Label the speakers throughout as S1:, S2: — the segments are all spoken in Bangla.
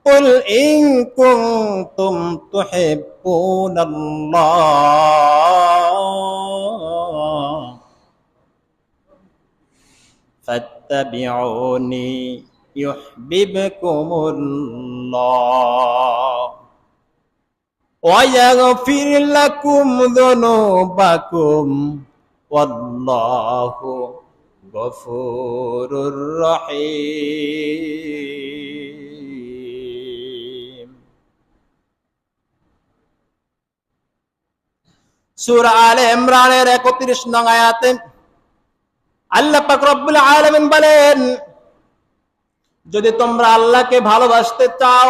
S1: قل إن كنتم تحبون الله فاتبعوني يحببكم الله ويغفر لكم ذنوبكم والله غفور رحيم। সূরা আলে ইমরানের ৩১ নং আয়াতে আল্লাহ পাক রব্বুল আলামিন বলেন, যদি তোমরা আল্লাহকে ভালোবাসতে চাও,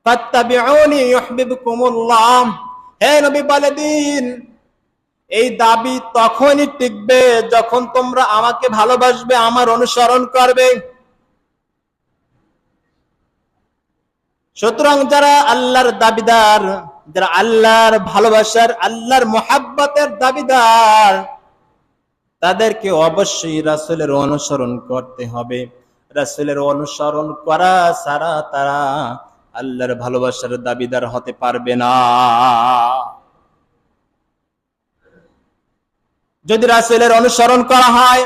S1: ফাত্তাবিউনি ইউহিব্বুকুমুল্লাহ, হে নবী বলে দিন, এই দাবি তখনই টিকবে যখন তোমরা আমাকে ভালোবাসবে, আমার অনুসরণ করবে। সুতরাং যারা আল্লাহর দাবিদার, যারা আল্লাহর ভালোবাসার, আল্লাহর মুহাব্বতের দাবিদার, তাদেরকে অবশ্যই রাসূলের অনুসরণ করতে হবে। রাসূলের অনুসরণ করা ছাড়া তারা আল্লাহর ভালোবাসার দাবিদার হতে পারবে না। যদি রাসূলের অনুসরণ করা হয়,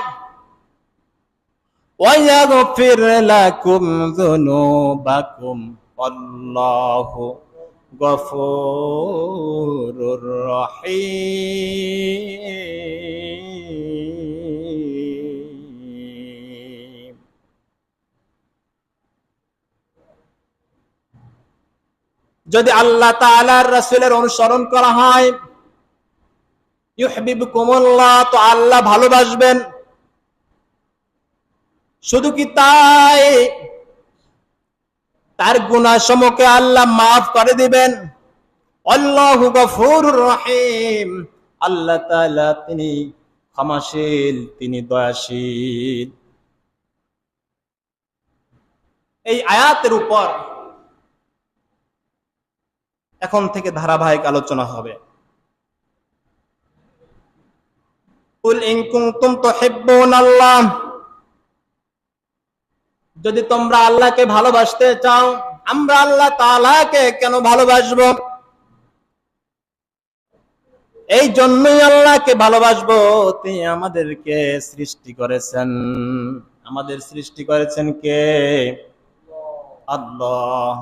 S1: ওয়ায়াগফির লাকুম যুনুবাকুম আল্লাহু গফুরুর রহিম। যদি আল্লাহ তাআলার রাসূলের অনুসরণ করা হয়, ইউহিব্বুকুমুল্লাহ, তো আল্লাহ ভালোবাসবেন। শুধু কি তাই, তার গুনাহসমূহকে আল্লাহ মাফ করে দিবেন। আল্লাহু গফুরুর রহিম, আল্লাহ তাআলা তিনি ক্ষমাশীল, তিনি দয়াশীল। এই আয়াতের উপর এখন থেকে ধারাবাহিক আলোচনা হবে। কুল ইন কুনতুম তুহিব্বুনাল্লাহ, যদি তোমরা আল্লাহকে ভালোবাসতে চাও, আমরা আল্লাহ তাআলাকে কেন ভালোবাসবো? এই জন্যই আল্লাহকে ভালোবাসবো, তিনি আমাদেরকে সৃষ্টি করেছেন। আমাদের সৃষ্টি করেছেন কে? আল্লাহ।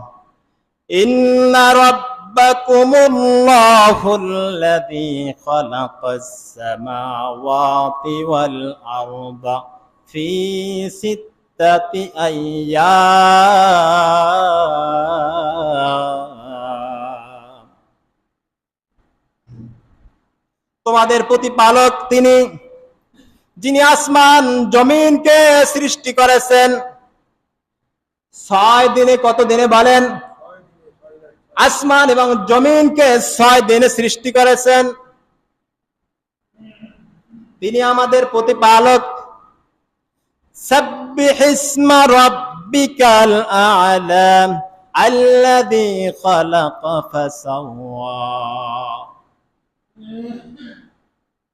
S1: ইন্না রাব্বাকুমুল্লাহুল্লাযী খালাকাস সামাওয়াতি ওয়াল আরদা ফি সিত্তাতি আইয়াম, তোমাদের প্রতিপালক তিনি, যিনি আসমান জমিনকে সৃষ্টি করেছেন 6 দিনে। কত দিনে বলেন? আসমান এবং জমিনকে 6 দিনে সৃষ্টি করেছেন। তিনি আমাদের প্রতিপালক। সাব্বিহিসমা রাব্বিকাল আ'লা আল্লাযী খালাকা ফাসাওয়া,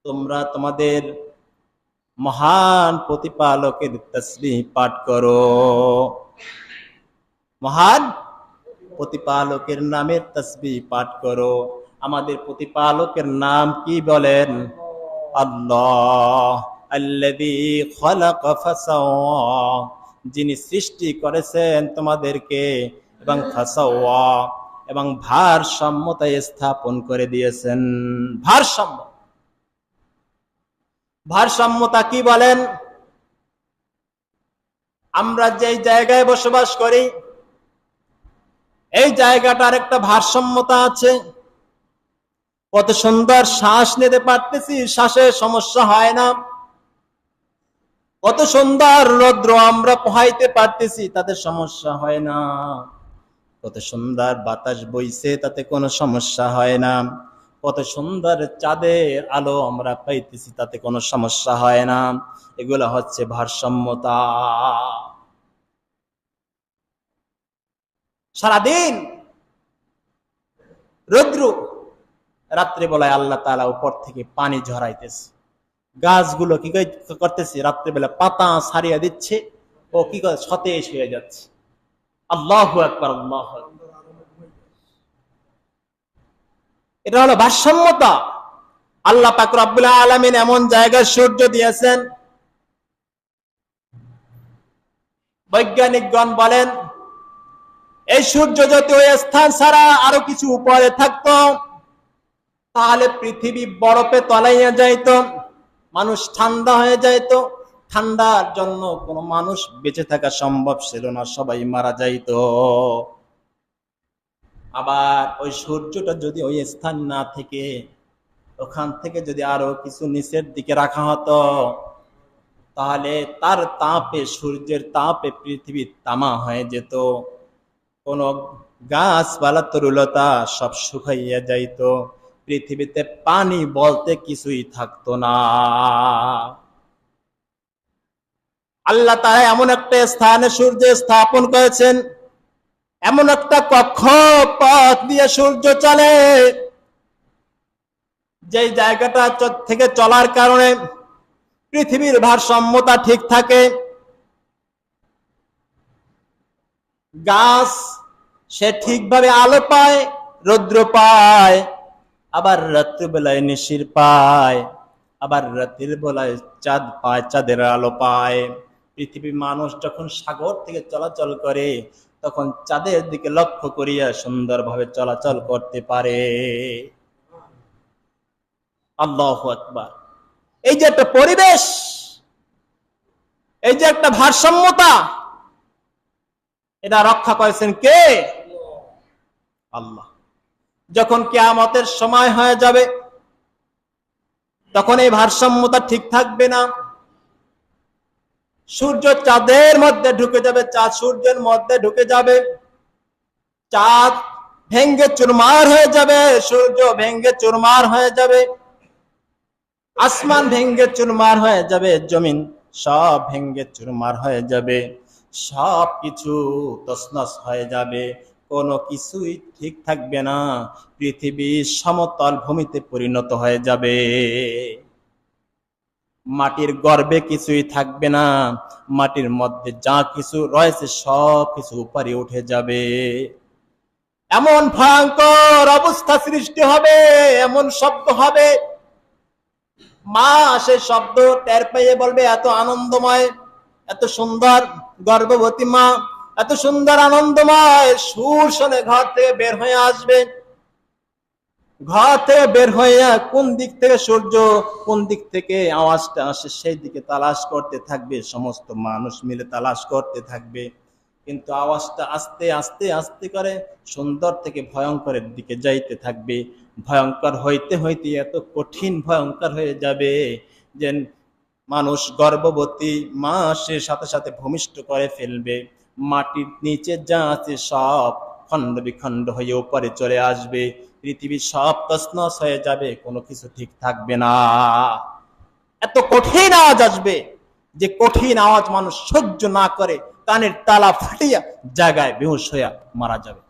S1: তোমরা তোমাদের মহান প্রতিপালকের তাসবিহ পাঠ করো। মহান প্রতিপালকের নামের তাসবিহ পাঠ করো। আমাদের প্রতিপালকের নাম কি বলেন? আল্লাহ। আল্লাযী খালাকা ফাসাওয়া, যিনি সৃষ্টি করেছেন তোমাদেরকে, এবং ফাসাওয়া, এবং ভারসাম্যতায় স্থাপন করে দিয়েছেন। ভারসাম্য, ভারসাম্যতা কি বলেন? আমরা যেই জায়গায় বসবাস করি, এই জায়গাটার একটা ভারসাম্যতা আছে। কত সুন্দর শ্বাস নিতে পারতেছি, শ্বাসের সমস্যা হয় না। কত সুন্দর রৌদ্র আমরা পোহাইতে পারতেছি, তাতে সমস্যা হয় না। কত সুন্দর বাতাস বইছে, তাতে কোনো সমস্যা হয় না। কত সুন্দর চাঁদের আলো আমরা পাইতেছি, তাতে কোনো সমস্যা হয় না। এগুলো হচ্ছে ভারসাম্যতা। সারাদিন রৌদ্র, রাত্রিবেলায় আল্লাহ তাআলা উপর থেকে পানি ঝরাইতেছে। গাছগুলো কি করতেছে? রাত্রিবেলা পাতা ছাড়িয়ে দিচ্ছে, ও কি করে? সতেজ হয়ে যাচ্ছে। আল্লাহু আকবার, আল্লাহু আকবার। এটা হলো ভারসাম্যতা। আল্লাহ পাক রব্বুল আলামিন এমন জায়গায় সূর্য দিয়েছেন, বৈজ্ঞানিকগণ বলেন এই সূর্য যদি ওই স্থান ছাড়া আরো কিছু উপরে থাকতো তাহলে পৃথিবী বরফে তলাইয়া যাইত, মানুষ ঠান্ডা হয়ে যাইত, ঠান্ডার জন্য কোনো মানুষ বেঁচে থাকা সম্ভব ছিল না, সবাই মারা যাইত। আবার ওই সূর্যটা যদি ওই স্থান না থেকে ওখান থেকে যদি আরো কিছু নিচের দিকে রাখা হতো তাহলে তার তাপে, সূর্যের তাপে পৃথিবী তামা হয়ে যেত, কোন গাছপালা তরুলতা সব শুকাইয়া যাইত, পৃথিবীতে পানি বলতে কিছুই থাকতো না। আল্লাহ তাআলা এমন একটা স্থানে সূর্য স্থাপন করেছেন, এমন একটা কক্ষপথ দিয়ে সূর্য চলে, যে জায়গাটা থেকে চলার কারণে পৃথিবীর ভারসাম্যতা ঠিক থাকে। গাছ সে ঠিকভাবে আলো পায়, রৌদ্র পায়, আবার রাত্রিবেলায় নিশির পায়, আবার রাতের বেলায় চাঁদ পায়, চাঁদের আলো পায়। পৃথিবীর মানুষ যখন সাগর থেকে চলাচল করে তখন চাঁদের দিকে লক্ষ্য করিয়া সুন্দরভাবে চলাচল করতে পারে। আল্লাহু আকবার। এই যে একটা পরিবেশ, এই যে একটা ভারসাম্যতা, এটা রক্ষা করেছেন কে? আল্লাহ। যখন কিয়ামতের সময় হয়ে যাবে তখন এই ভারসাম্যতা ঠিক থাকবে না, সূর্য চাঁদের মধ্যে ঢুকে যাবে, চাঁদ সূর্যের মধ্যে ঢুকে যাবে, চাঁদ ভেঙ্গে চুরমার হয়ে যাবে, সূর্য ভেঙ্গে চুরমার হয়ে যাবে, আসমান ভেঙ্গে চুরমার হয়ে যাবে, জমিন সব ভেঙ্গে চুরমার হয়ে যাবে, সব কিছু তছনছ হয়ে যাবে, কোনো কিছুই ঠিক থাকবে না, পৃথিবী সমতল ভূমিতে পরিণত হয়ে যাবে, মাটির গর্ভে কিছুই থাকবে না, মাটির মধ্যে যা কিছু রয়েছে সব কিছু উপরে উঠে যাবে, এমন ভয়ঙ্কর অবস্থা সৃষ্টি হবে, এমন শব্দ হবে, মা সে শব্দ টের পেয়ে বলবে এত আনন্দময়, এত সুন্দর, গর্ভবতী মা এত সুন্দর আনন্দময় সুর শুনে ঘর থেকে বের হয়ে আসবে, ঘর থেকে বের হইয়া কোন দিক থেকে সূর্য, কোন দিক থেকে আওয়াজটা আসে সেই দিকে তালাশ করতে থাকবে, সমস্ত মানুষ মিলে তালাশ করতে থাকবে, কিন্তু আওয়াজটা আস্তে আস্তে আস্তে করে সুন্দর থেকে ভয়ঙ্করের দিকে যাইতে থাকবে, ভয়ঙ্কর হইতে হইতে এত কঠিন ভয়ঙ্কর হয়ে যাবে যে মানুষ গর্ভবতী মা সে সাথে সাথে ভূমিষ্ঠ করে ফেলবে, মাটির নিচে যা আছে সব খণ্ড বিখণ্ড হয়ে উপরে চলে আসবে, পৃথিবী সব তছনছ হয়ে যাবে, কোনো কিছু ঠিক থাকবে না, এত কঠিন আওয়াজ আসবে যে কঠিন আওয়াজ মানুষ সহ্য না করে কানের তালা ফাটিয়া জায়গায় বেহুশ হইয়া মারা যাবে।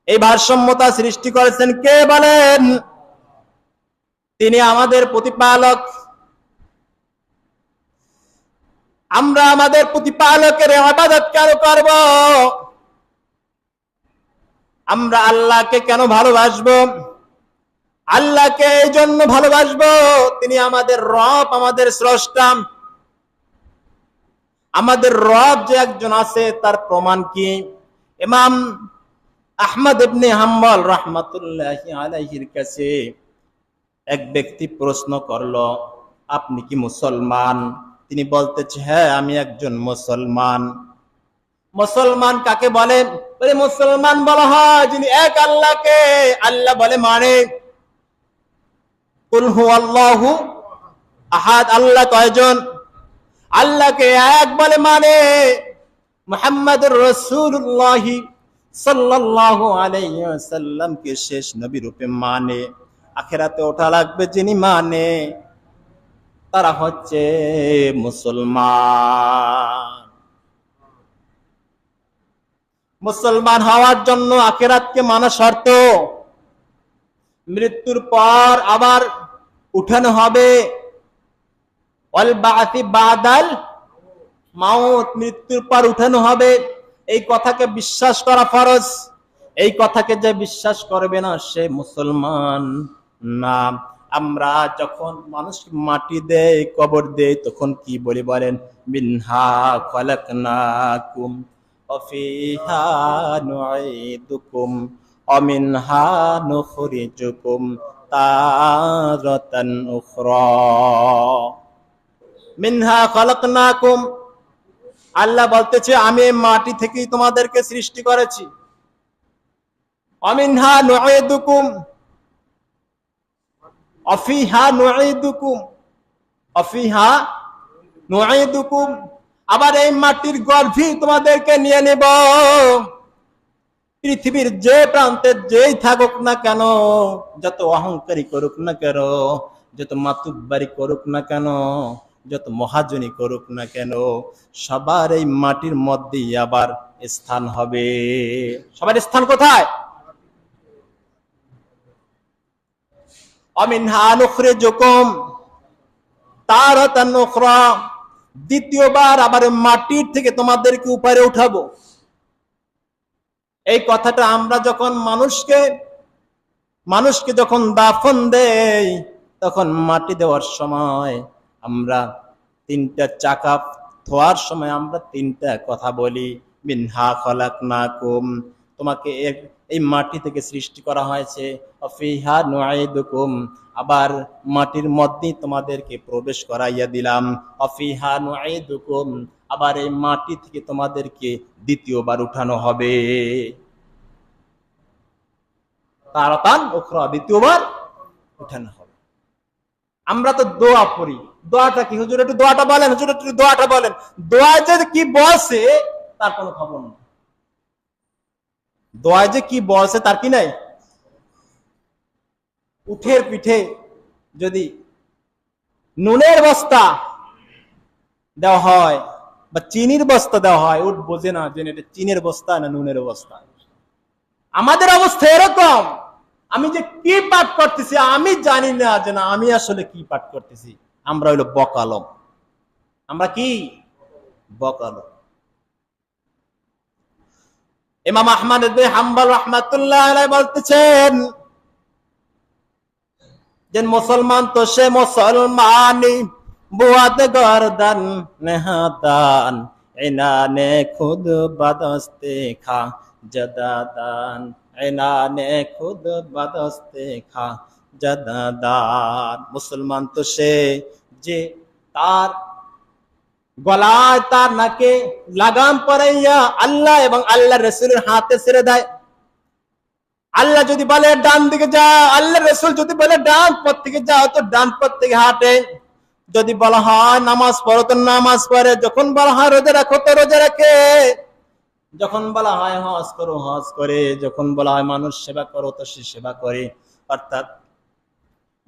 S1: এই ভারসাম্যতা সৃষ্টি করেছেন কে বলেন? তিনি আমাদের প্রতিপালক। আমরা আমাদের প্রতিপালকের ইবাদত কেন করব? আমরা আল্লাহকে কেন ভালোবাসবো? আল্লাহকে এই জন্য ভালোবাসবো, তিনি আমাদের রব, আমাদের স্রষ্টা। আমাদের রব যে একজন আছে তার প্রমাণ কি? ইমাম আহমদ ইবনে হাম্বল রাহমাতুল্লাহি আলাইহির কাছে এক ব্যক্তি প্রশ্ন করলো, আপনি কি মুসলমান? তিনি বলতেছে, হ্যাঁ আমি একজন মুসলমান। মুসলমান কাকে বলে? বলে মুসলমান বলা হয় যিনি এক আল্লাহকে আল্লাহ বলে মানে। কুল হুয়াল্লাহু আহাদ, আল্লাহ কয়জন? আল্লাহকে এক বলে মানে। মুহাম্মাদুর রাসূলুল্লাহ সাল্লাল্লাহু আলাইহি ওয়াসাল্লামকে শেষ নবী রূপে মানে। আখিরাতে ওঠা লাগবে যিনি মানে তারা হচ্ছে মুসলমান। মুসলমান হওয়ার জন্য আখিরাতকে মানা শর্ত, মৃত্যুর পর আবার উঠানো হবে, ওয়াল বা'সি বাদাল মাউত, মৃত্যুর পর উঠানো হবে, এই কথাকে বিশ্বাস করা ফরজ। এই কথাকে যে বিশ্বাস করবে না সে মুসলমান না। আমরা যখন মানুষকে মাটি দেই, কবর দেই, তখন কি বলি বলেন? মিনহা খলাকনাকুম ওয়া ফিহা নুঈদুকুম ওয়া মিনহা নুখরিজুকুম তারাতান উখরা। মিনহা খলাকনাকুম, আল্লাহ বলতেছে আমি মাটি থেকেই তোমাদেরকে সৃষ্টি করেছি। অমিনহা নুঈদুকুম অফিহা নুঈদুকুম অফিহা নুঈদুকুম, আবার এই মাটির গর্ভে তোমাদেরকে নিয়ে নেব। পৃথিবীর যে প্রান্তে যেই থাকুক না কেন, যত অহংকারী করুক না কেন, যত মাতুব্বারি করুক না কেন, যত মহাজনী করুক না কেন, সবার এই মাটির মধ্যেই আবার স্থান হবে। সবার স্থান কোথায়? অমিনহা নুখরিজুকুম তারাতান উখরা, দ্বিতীয়বার আবার মাটির থেকে তোমাদেরকে উপরে উঠাবো। এই কথাটা আমরা যখন মানুষকে যখন দাফন দেই, তখন মাটি দেওয়ার সময় আমরা তিনটা চাকা ধোয়ার সময় আমরা তিনটা কথা বলি। মিনহা খলাকনাকুম, তোমাকে এই মাটি থেকে সৃষ্টি করা হয়েছে। ফিহা নুঈদুকুম, আবার মাটির মধ্যে তোমাদেরকে প্রবেশ করাইয়া দিলাম। ফিহা নুঈদুকুম, আবার এই মাটি থেকে তোমাদেরকে দ্বিতীয়বার উঠানো হবে। তারাতান উখরা, দ্বিতীয়বার উঠানো হবে। আমরা তো দোয়া পড়ি, দোয়াটা কি? হুজুর একটু দোয়াটা বলেন, হুজুর একটু দোয়াটা বলেন। দোয়া যে কি বলছে তার কোনো খবর নেই। দোয়ায় যে কি বলছে তার কি নাই? উঠের পিঠে যদি নুনের বস্তা দেওয়া হয় বা চিনির বস্তা দেওয়া হয়, উঠ বোঝে না যে এটা চিনির বস্তা না নুনের বস্তা। আমাদের অবস্থা এরকম, আমি যে কি পাঠ করতেছি আমি জানি না যে না আমি আসলে কি পাঠ করতেছি। আমরা হইলো বকালম। আমরা কি বকালম। ইমাম আহমদ ইবনে হাম্বল রাহমাতুল্লাহ আলাইহি বলতেছেন যে মুসলমান তো সে মুসলমানি, বুয়াদ গর্দান নেহাদান, ইনানে খুদ বাদস্তে খা জাদাদান, ইনানে খুদ বাদস্তে খা জাদাদান। মুসলমান তো সে যে তার গলায় তার নাকে লাগাম পরাইয়া আল্লাহ এবং আল্লাহ রাসূলের হাতে ছেড়ে দেয়। আল্লাহ যদি বলে ডান দিকে যা, আল্লাহ রাসূল যদি বলে ডান পথ থেকে যাও তো ডান পথ থেকে হাঁটে। যদি বলা হয় নামাজ পড়ো তো নামাজ পড়ে, যখন বলা হয় রোজা রাখো তো রোজা রাখে, যখন বলা হয় হজ করো হজ করে, যখন বলা হয় মানুষ সেবা করো তো সে সেবা করে। অর্থাৎ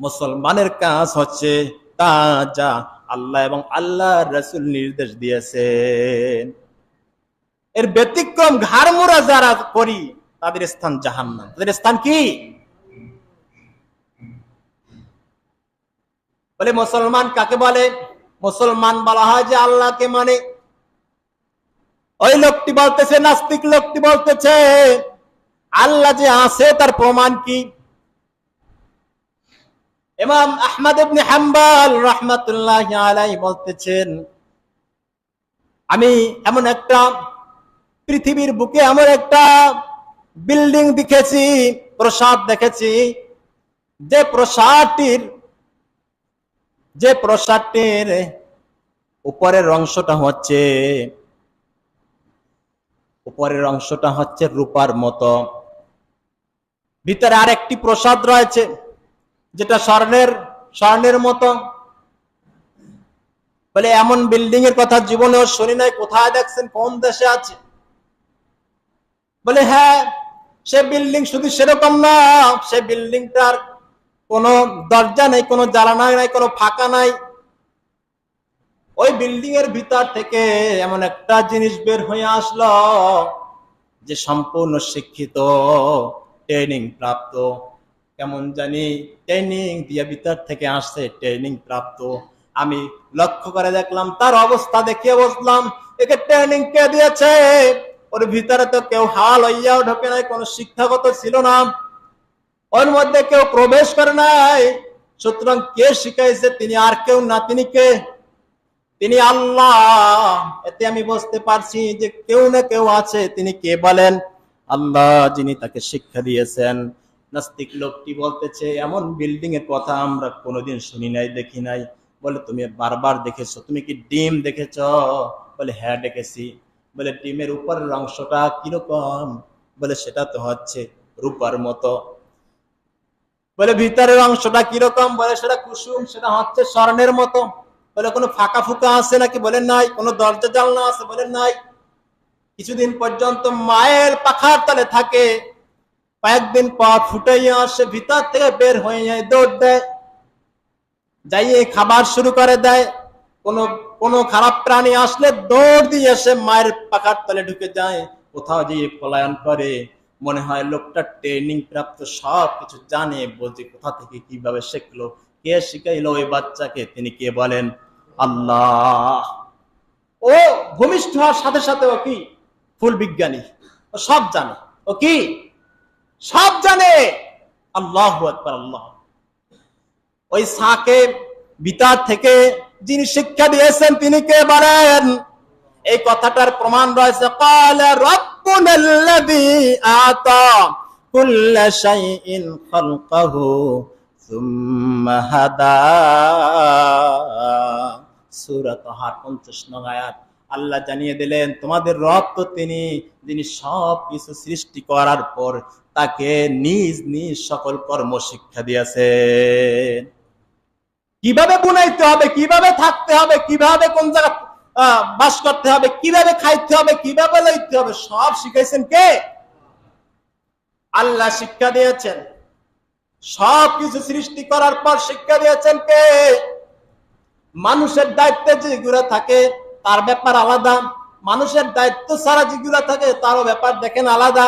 S1: মুসলমানের কাজ হচ্ছে তা যা আল্লাহ এবং আল্লাহ রাসূল নির্দেশ দিয়েছেন। এর ব্যতিক্রম ঘাড়মোড়া যারা করি তাদের স্থান জাহান্নাম। তাদের স্থান কি? বলে মুসলমান কাকে বলে? মুসলমান বলা হয় যে আল্লাহকে মানে। ওই লোকটি বলতেছে, নাস্তিক লোকটি বলতেছে আল্লাহ যে আছে তার প্রমাণ কি? ইমাম আহমদ ইবনে হাম্বল রাহমাতুল্লাহি আলাইহি বলতেছেন আমি এমন একটা পৃথিবীর বুকে এমন একটা বিল্ডিং দেখেছি, প্রাসাদ দেখেছি, যে প্রাসাদটির উপরের অংশটা হচ্ছে রূপার মতো, ভিতরে আরেকটি প্রাসাদ রয়েছে যেটা স্বর্ণের মতো। বলে এমন বিল্ডিং এর কথা জীবনেও শুনি নাই, কোথায় দেখছেন, কোন দেশে আছে? বলে হ্যাঁ, সে বিল্ডিং শুধু সেরকম না, সে বিল্ডিংটার কোনো দরজা নেই, কোনো জানালা নাই, কোনো ফাঁকা নাই। ওই বিল্ডিং এর ভিতর থেকে এমন একটা জিনিস বের হয়ে আসলো যে সম্পূর্ণ শিক্ষিত, ট্রেনিং প্রাপ্ত, কেমন জানি ট্রেনিং দিয়ে ভিতর থেকে আসছে, ট্রেনিং প্রাপ্ত। আমি লক্ষ্য করে দেখলাম, তার অবস্থা দেখিয়ে বুঝলাম একে ট্রেনিং কে দিয়েছে। ওর ভিতরে তো কেউ হাওয়া লইয়াও ঢোকে নাই, কোনো শিক্ষাগত ছিল না, ওর মধ্যে কেউ প্রবেশ করে নাই। সুতরাং কে শিখাইছে? তিনি আর কেউ না। তিনি কে? তিনি আল্লাহ। এতে আমি বুঝতে পারছি যে কেউ না কেউ আছে। তিনি কে বলেন? আল্লাহ, যিনি তাকে শিক্ষা দিয়েছেন। নাস্তিক লোকটি বলতেছে, এমন বিল্ডিং এর কথা আমরা কোনোদিন শুনি নাই, দেখি নাই। বলে, তুমি বারবার দেখেছো? তুমি কি ডিম দেখেছ? বলে, হ্যাঁ দেখেছি। বলে, ডিমের উপরের অংশটা কিরকম? বলে, সেটা তো হচ্ছে রূপার মতো। বলে, ভিতরের অংশটা কিরকম? বলে, সেটা কুসুম, সেটা হচ্ছে স্বর্ণের মতো। বলে, কোনো ফাঁকা ফুকা আছে নাকি? বলে, নাই। কোনো দরজা জানলা আছে? বলে, নাই। কিছুদিন পর্যন্ত মায়ের পাখার তলে থাকে, কয়েকদিন পর ফুটাইয়া আসে, ভিতর থেকে বের হয়ে যায়, দৌড় দেয়, যাইয়ে খাবার শুরু করে দেয়। কোনো খারাপ প্রাণী আসলে দৌড় দিয়ে এসে মায়ের পাখার তলে ঢুকে যায়, কোথাও গিয়ে পলায়ন করে। মনে হয় লোকটা ট্রেনিং প্রাপ্ত, সব কিছু জানে, বোঝে, কোথা থেকে কিভাবে শিখলো, কে শিখাইলো ওই বাচ্চাকে? তিনি কে বলেন? আল্লাহ। ও ভূমিষ্ঠ হওয়ার সাথে সাথে ও কি ফুল বিজ্ঞানী, ও সব জানে। ও কি সব জানে। আল্লাহু আকবার, আল্লাহ। ওই সাকে ভিতর থেকে যিনি শিক্ষা দিয়েছেন তিনি কে বলেন? এই কথাটার প্রমাণ রয়েছে, ক্বালা রাব্বুনাল্লাযী আতা কুল্লা শাইইন খালকাহু সুম্মা হাদা। সূরা তাহা 50 নং আয়াত। আল্লাহ জানিয়ে দিলেন, তোমাদের রব তো তিনি, যিনি সব কিছু সৃষ্টি করার পর তাকে নিজ নিজ সকল কর্ম শিক্ষা দিয়েছেন। কিভাবে বুনাইতে হবে, কিভাবে থাকতে হবে, কিভাবে কোন জায়গা বাস করতে হবে, কিভাবে খাইতে হবে, কিভাবে লইতে হবে, সব শিখাইছেন কে? আল্লাহ শিক্ষা দিয়েছেন। সব কিছু সৃষ্টি করার পর শিক্ষা দিয়েছেন কে? মানুষের দায়িত্বে যেগুলো থাকে তার ব্যাপার আলাদা, মানুষের দায়িত্ব ছাড়া যেগুলো থাকে তারও ব্যাপার দেখেন আলাদা।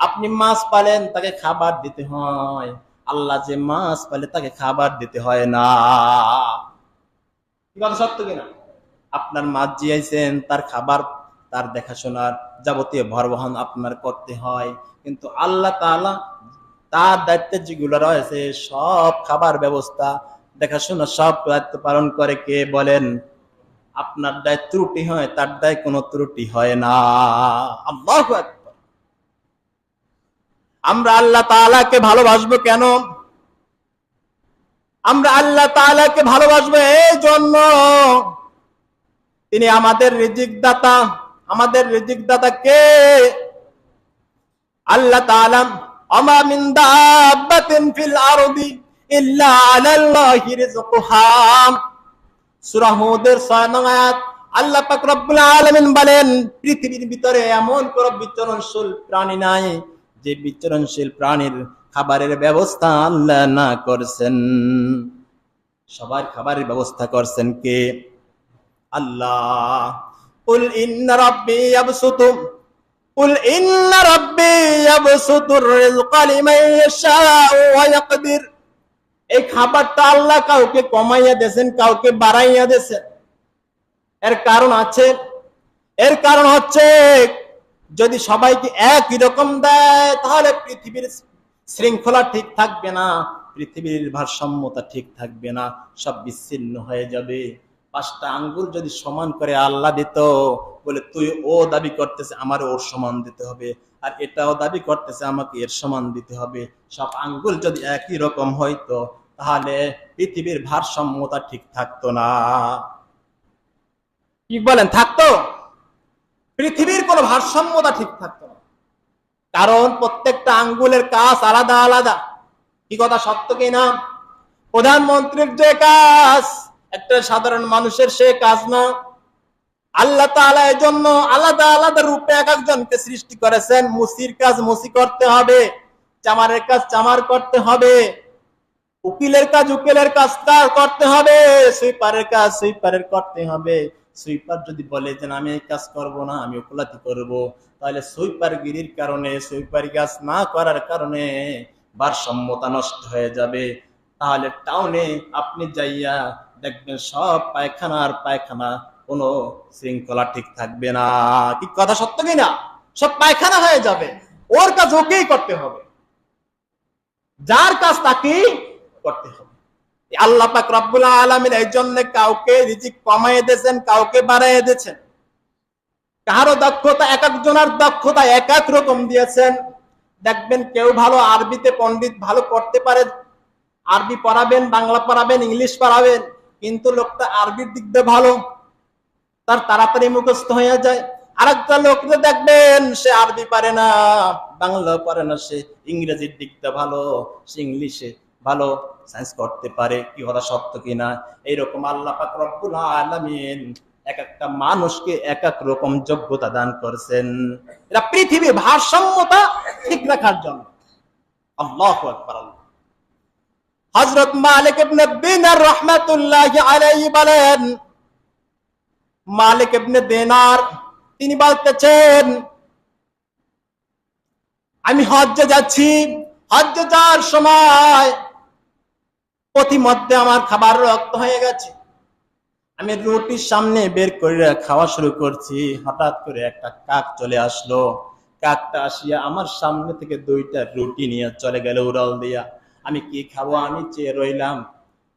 S1: আপনি মাছ পালেন, তাকে খাবার দিতে হয়। আল্লাহ যে মাছ পালে তাকে খাবার দিতে হয় না। কি কথা সত্য কিনা? আপনার মাছ জিয়াইছেন, তার খাবার, তার দেখাশোনার যাবতীয় ভরবহন আপনার করতে হয়। কিন্তু আল্লাহ তাআলা তার দায়িত্বে যেগুলো রয়েছে সব খাবার ব্যবস্থা, দেখাশোনা সব দায়িত্ব পালন করে কে বলেন? আপনার দায় ত্রুটি হয়, তার দায় কোনো ত্রুটি হয় না। আল্লাহু আকবার। আমরা আল্লাহ তাআলাকে ভালোবাসবো কেন? আমরা আল্লাহ তাআলাকে ভালোবাসবো এই জন্য, তিনি আমাদের রিজিক দাতা। আমাদের রিজিক দাতা কে? আল্লাহ তাআলা, আমা মিন দাব্বাতিন ফিল আরদি ইল্লা আলাল্লাহি রিজকুহা। সূরা হুদের 6 নং আয়াত। আল্লাহ পাক রব্বুল আলামিন বলেন, পৃথিবীর ভিতরে এমন কোন বিচরণশীল প্রাণী নাই যে বিচরণশীল প্রাণীর খাবারের ব্যবস্থা আল্লাহ না করছেন। সবার খাবারের ব্যবস্থা করছেন কে? আল্লাহ। কুল ইন্না রাব্বি ইয়াবসুতুর রিজকা লিমান ইয়াশাউ ওয়া ইয়াকদির। এই খাবারটা আল্লাহ কাউকে কমাইয়া দিয়েছেন, কাউকে বাড়াইয়া দিয়েছেন। এর কারণ আছে। এর কারণ হচ্ছে, যদি সবাইকে একই রকম দেয় তাহলে পৃথিবীর শৃঙ্খলা ঠিক থাকবে না, পৃথিবীর ভারসাম্যতা ঠিক থাকবে না, সব বিচ্ছিন্ন হয়ে যাবে। 5টা আঙ্গুল যদি সমান করে আল্লাহ দিত, বলে তুই ও দাবি করতেছে আমার ওর সমান দিতে হবে, আর এটাও দাবি করতেছে আমাকে এর সমান দিতে হবে, সব আঙ্গুল যদি একই রকম হইতো তাহলে পৃথিবীর ভারসাম্যতা ঠিক থাকতো না। কি বলেন? থাকতো? পৃথিবীর কোন ভারসাম্যতা ঠিক থাকতো না, কারণ প্রত্যেকটা আঙ্গুলের কাজ আলাদা আলাদা। কি কথা সত্য কিনা? প্রধানমন্ত্রীর যে কাজ একটা সাধারণ মানুষের সে কাজ না। আল্লাহ তাআলা এর জন্য আলাদা আলাদা রূপে এক একজনকে সৃষ্টি করেছেন। মুসির কাজ মুসি করতে হবে, চামারের কাজ চামার করতে হবে, উকিলের কাজ উকিলের কাজ করতে হবে, সুইপারের কাজ সুইপারের করতে হবে। সুইপার যদি বলে যে আমি এই কাজ করব না, আমি ওকুলাতি করব, তাহলে সুইপারগিরির কারণে, সুইপারি কাজ না করার কারণে ভারসাম্যতা নষ্ট হয়ে যাবে। তাহলে টাউনে আপনি যাইয়া দেখবেন সব পায়খানা আর পায়খানা, কোনো শৃঙ্খলা ঠিক থাকবে না। কি কথা সত্য কিনা? সব পায়খানা হয়ে যাবে। ওর কাজ ওকেই করতে হবে, যার কাজ তাকেই করতে হবে। আল্লাহ পাক রব্বুল আলামিন এই জন্য কাউকে রিজিক কমায় দিয়েছেন, কাউকে বাড়ায় দিয়েছেন। কারো দক্ষতা, এক একজনের দক্ষতা এক এক রকম দিয়েছেন। দেখবেন কেউ ভালো আরবিতে পণ্ডিত, ভালো করতে পারে, আরবি পড়াবেন, বাংলা পড়াবেন, ইংলিশ পড়াবেন, কিন্তু লোকটা আরবির দিক দিয়ে ভালো, তার তাড়াতাড়ি মুখস্থ হয়ে যায়। আরেকটা লোককে দেখবেন সে আরবি পারে না, বাংলা পারে না, সে ইংরেজির দিকটা ভালো, সে ইংলিশে ভালো, সায়েন্স করতে পারে। কি কথা সত্য কিনা? এইরকম আল্লাহ পাক রব্বুল আলামিন এক একটা মানুষকে এক এক রকম যোগ্যতা দান করেছেন, এটা পৃথিবীর ভারসাম্যতা ঠিক রাখার জন্য। আল্লাহু আকবার। হযরত মালিক ইবনে দিনার রাহমাতুল্লাহি আলাইহি বলেন, মালিক ইবনে দিনার তিনি বলতেছেন, আমি হজ্জে যাচ্ছি, হজ্জে যাওয়ার সময় পথিমধ্যে আমার খাবার রক্ত হয়ে গেছে। আমি রুটির সামনে বের করে খাওয়া শুরু করছি, হঠাৎ করে একটা কাক চলে আসলো। কাকটা আসিয়া আমার সামনে থেকে 2টা রুটি নিয়ে চলে গেল উড়াল দিয়া। আমি কি খাবো? আমি চেয়ে রইলাম,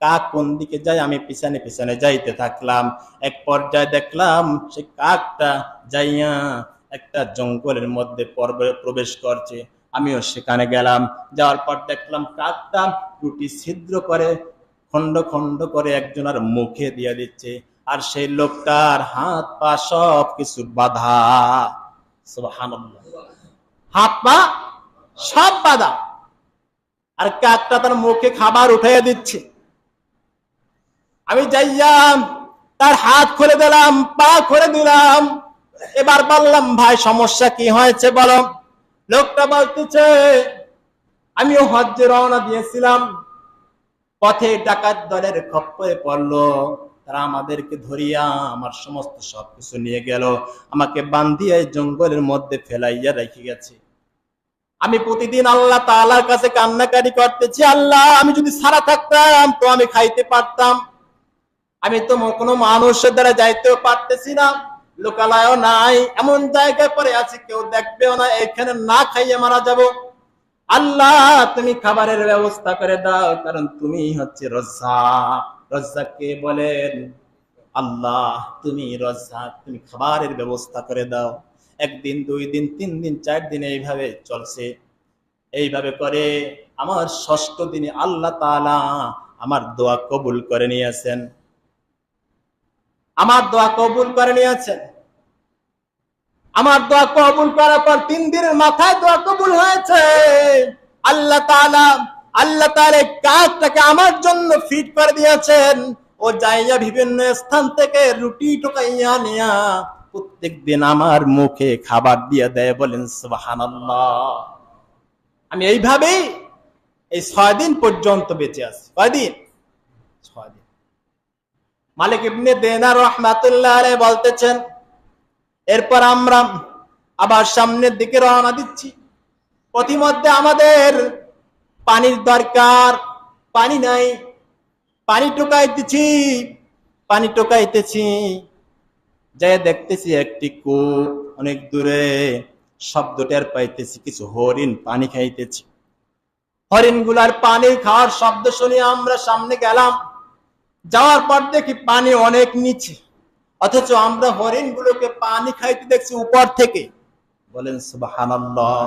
S1: কাক কোন দিকে যায়, আমি পিছনে পিছনে যাইতে থাকলাম। এক পর্যায়ে দেখলাম সে কাকটা যাইয়া একটা জঙ্গলের মধ্যে প্রবেশ করছে। আমিও সেখানে গেলাম, যাওয়ার পর দেখলাম কাকটা রুটি ছিদ্র করে খন্ড খন্ড করে একজনের মুখে দিয়ে দিচ্ছে, আর সেই লোকটার হাত পা সব কিছু বাঁধা। সুবহানাল্লাহ, হাত পা সব বাঁধা, আর কাকটা তার মুখে খাবার উঠাইয়া দিচ্ছে। আমি যাইয়াম তার হাত খুলে দিলাম, পা খুলে দিলাম। এবার বললাম, ভাই সমস্যা কি হয়েছে বলো? লোকটা বলতেছে, আমিও হজ্জে রওনা দিয়েছিলাম, পথে ডাকাত দলের খপ্পরে পড়লো, তারা আমাদেরকে ধরিয়া আমার সমস্ত সবকিছু নিয়ে গেল, আমাকে বান্ধিয়ে জঙ্গলের মধ্যে ফেলাইয়া রেখে গেছে। আমি প্রতিদিন আল্লাহ তাআলার কাছে কান্নাকাটি করতেছি, আল্লাহ আমি যদি সারা থাকতাম তো আমি খাইতে পারতাম, আমি তো কোনো মানুষের দ্বারা যাইতেও পারতেছি না, লোকালয়ও নাই, এমন জায়গায় পড়ে আছি কেউ দেখবেও না, এখানে না খাইয়ে মারা যাব। আল্লাহ তুমি খাবারের ব্যবস্থা করে দাও, কারণ তুমি হচ্ছে রাজ্জাক। রাজ্জাক কে বলেন? আল্লাহ, তুমি রাজ্জাক, তুমি খাবারের ব্যবস্থা করে দাও। 1 দিন 2 দিন 3 দিন 4 দিন এইভাবে চলছে। এইভাবে করে আমার 6ষ্ঠ দিনে আল্লাহ তাআলা আমার দোয়া কবুল করে নিয়েছেন, আমার দোয়া কবুল করে নিয়েছেন। আমার দোয়া কবুল করার পর 3 দিনের মাথায় দোয়া কবুল হয়েছে। আল্লাহ তাআলা কাজটাকে আমার জন্য ফিট করে দিয়েছেন। ও যাইয়া বিভিন্ন স্থান থেকে রুটি টোকাইয়া নিয়া প্রত্যেকদিন আমার মুখে খাবার দিয়ে দেয়। বলেন সুবহানাল্লাহ। আমি এইভাবেই এই 6 দিন পর্যন্ত বেঁচে আছি। কয়দিন? 6 দিন। মালিক ইবনে দিনার রাহমাতুল্লাহ আলাইহি বলতেছেন, এরপর আমরা আবার সামনের দিকে রওনা দিচ্ছি। পথিমধ্যে আমাদের পানির দরকার, পানি নাই, পানি টোকাইতেছি, যাই দেখতেছি একটি কূপ অনেক দূরে, শব্দ টের পাইতেছি, কিছু হরিণ পানি খাইতেছি। হরিণ গুলার পানি খাওয়ার শব্দ শুনে আমরা সামনে গেলাম, যাওয়ার পর দেখি পানি অনেক নিচে, অথচ আমরা হরিণ গুলোকে পানি খাইতে দেখছি উপর থেকে। বলেন সুবহানাল্লাহ।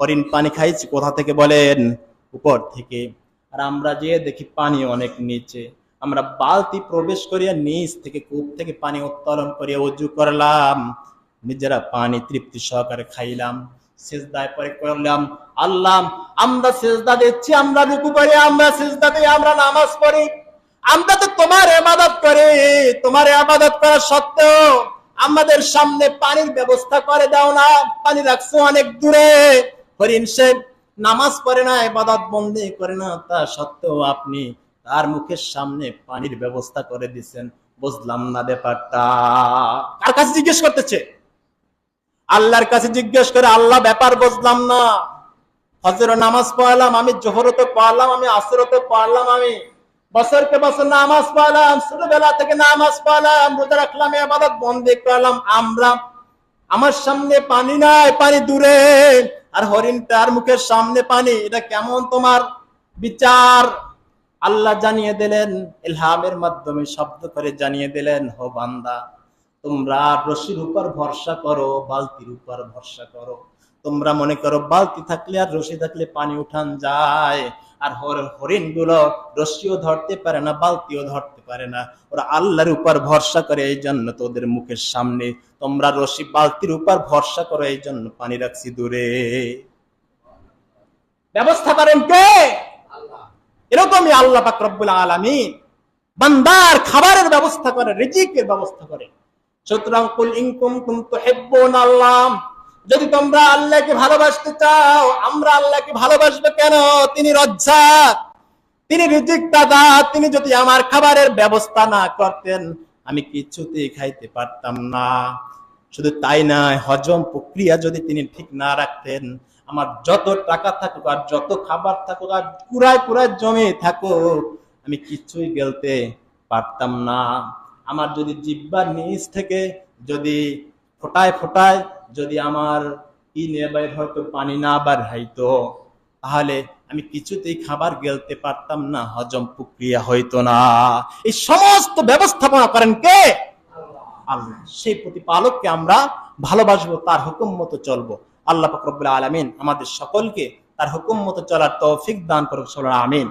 S1: হরিণ পানি খাইছি কোথা থেকে? বলেন উপর থেকে। আর আমরা যে দেখি পানি অনেক নিচে। আমরা বালতি প্রবেশ করিয়া নিচ থেকে কূপ থেকে পানি উত্তোলন করিয়া ওযু করলাম, নিজেরা পানি তৃপ্তি সহকারে খাইলাম, সিজদায় পরে করলাম, আল্লাহ আমরা সিজদা দিচ্ছি, আমরা রুকু করি, আমরা সিজদা দিই, আমরা নামাজ পড়ি, আমরা তো তোমার ইবাদত করি, তোমার ইবাদত করা সত্ত্বেও আমাদের সামনে পানির ব্যবস্থা করে দাও না, পানি রাখছো অনেক দূরে। হরিণ সে নামাজ পড়ে না, ইবাদত বন্দী করে না, তা সত্ত্বেও আপনি তার মুখের সামনে পানির ব্যবস্থা করে দিচ্ছেন। বুঝলাম না ব্যাপারটা। কার কাছে জিজ্ঞেস করতেছে? আল্লাহর কাছে জিজ্ঞেস করে, আল্লাহ ব্যাপার বুঝলাম না, ফজর নামাজ পড়লাম, আমি জোহরতে পড়লাম, আমি আসরতে পড়লাম, আমি বছরকে বছর নামাজ পড়লাম, ছোটবেলা থেকে নামাজ পড়লাম, রোজা রাখলাম, ইবাদত বন্দেগি করলাম। আমার সামনে পানি নাই, পানি দূরে, আর হরিণটার মুখের সামনে পানি। এটা কেমন তোমার বিচার? আল্লাহ জানিয়ে দিলেন, ইলহামের মাধ্যমে শব্দ করে জানিয়ে দিলেন, হো বান্দা, তোমরা রশির উপর ভরসা করো, বালতির উপর ভরসা করো। তোমরা মনে করো বালতি থাকলে আর রশি থাকলে পানি উঠান যায়, আর হরিণ গুলো রশিও ধরতে পারে না, বালতিও ধরতে পারে না। ওরা আল্লাহর উপর ভরসা করে, এই জন্য তো ওদের মুখের সামনে। তোমরা রশি বালতির উপর ভরসা করো, এই জন্য পানি রাখছি দূরে। ব্যবস্থা করেন কে? এরকমই আল্লাহ পাক রব্বুল আলামিন বান্দার খাবারের ব্যবস্থা করে, রিজিকের ব্যবস্থা করে। সুতরাং কুল ইন কুনতুম তুহিব্বুনাল্লাহ, যদি তোমরা আল্লাহকে ভালোবাসতে চাও, আমরা আল্লাহকে ভালোবাসবো কেন? তিনি রজ্জাক, তিনি রিজিক দাতা। তিনি যদি আমার খাবারের ব্যবস্থা না করতেন, আমি কিছুতেই খাইতে পারতাম না। শুধু তাই নয়, হজম প্রক্রিয়া যদি তিনি ঠিক না রাখতেন, আমার যত টাকা থাকুক আর যত খাবার থাকুক আর কুড়ায় কুড়ায় জমে থাকুক, আমি কিছুই গেলতে পারতাম না। আমার যদি জিহ্বার নিচ থেকে যদি ফোটায় ফোটায় যদি আমার হয়তো পানি না বার হইতো, তাহলে আমি কিছুতেই খাবার গেলতে পারতাম না, হজম প্রক্রিয়া হইতো না। এই সমস্ত ব্যবস্থাপনা করেন কে? আল্লাহ। সেই প্রতিপালককে আমরা ভালোবাসবো, তার হুকুম মতো চলবো। আল্লাহ পাক রব্বুল আলামিন আমাদের সকলকে তার হুকুম মতো চলার তৌফিক দান করুক। আমিন।